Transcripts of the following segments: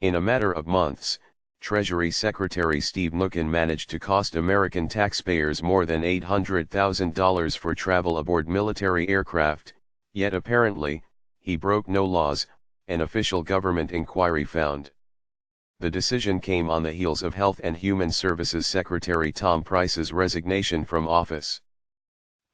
In a matter of months, Treasury Secretary Steve Mnuchin managed to cost American taxpayers more than $800,000 for travel aboard military aircraft, yet apparently, he broke no laws, an official government inquiry found. The decision came on the heels of Health and Human Services Secretary Tom Price's resignation from office.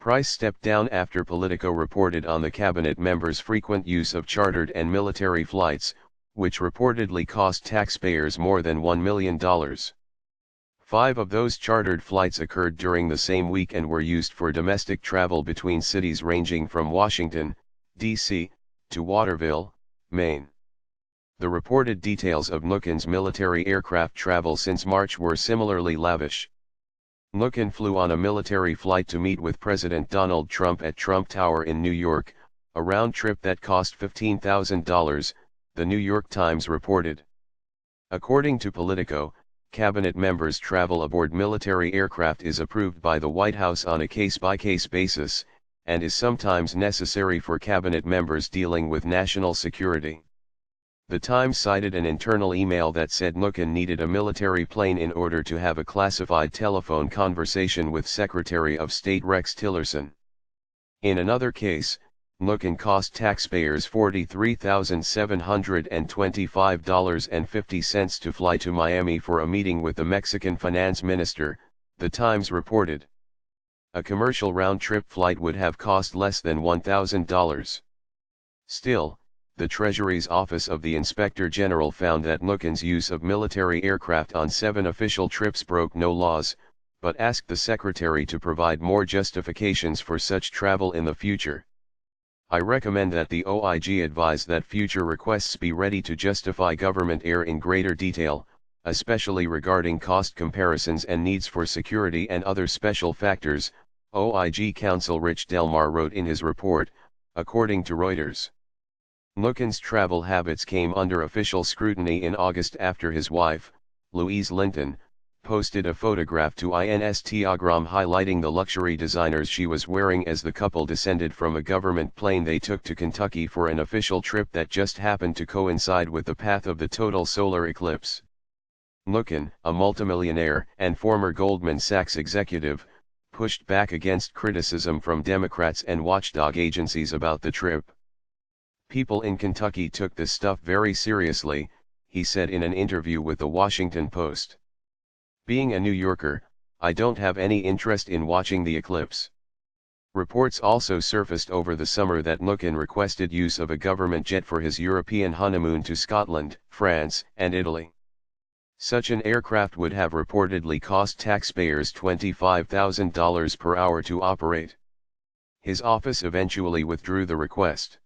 Price stepped down after Politico reported on the cabinet member's frequent use of chartered and military flights, which reportedly cost taxpayers more than $1 million. 5 of those chartered flights occurred during the same week and were used for domestic travel between cities ranging from Washington, D.C., to Waterville, Maine. The reported details of Mnuchin's military aircraft travel since March were similarly lavish. Mnuchin flew on a military flight to meet with President Donald Trump at Trump Tower in New York, a round trip that cost $15,000, the New York Times reported. According to Politico, cabinet members' travel aboard military aircraft is approved by the White House on a case-by-case basis, and is sometimes necessary for cabinet members dealing with national security. The Times cited an internal email that said Mnuchin needed a military plane in order to have a classified telephone conversation with Secretary of State Rex Tillerson. In another case, Mnuchin cost taxpayers $43,725.50 to fly to Miami for a meeting with the Mexican finance minister, the Times reported. A commercial round-trip flight would have cost less than $1,000. Still, the Treasury's Office of the Inspector General found that Mnuchin's use of military aircraft on 7 official trips broke no laws, but asked the Secretary to provide more justifications for such travel in the future. I recommend that the OIG advise that future requests be ready to justify government air in greater detail, especially regarding cost comparisons and needs for security and other special factors, OIG counsel Rich Delmar wrote in his report, according to Reuters. Mnuchin's travel habits came under official scrutiny in August after his wife, Louise Linton, posted a photograph to Instagram highlighting the luxury designers she was wearing as the couple descended from a government plane they took to Kentucky for an official trip that just happened to coincide with the path of the total solar eclipse. Mnuchin, a multimillionaire and former Goldman Sachs executive, pushed back against criticism from Democrats and watchdog agencies about the trip. "People in Kentucky took this stuff very seriously," he said in an interview with the Washington Post. "Being a New Yorker, I don't have any interest in watching the eclipse." Reports also surfaced over the summer that Mnuchin requested use of a government jet for his European honeymoon to Scotland, France, and Italy. Such an aircraft would have reportedly cost taxpayers $25,000 per hour to operate. His office eventually withdrew the request.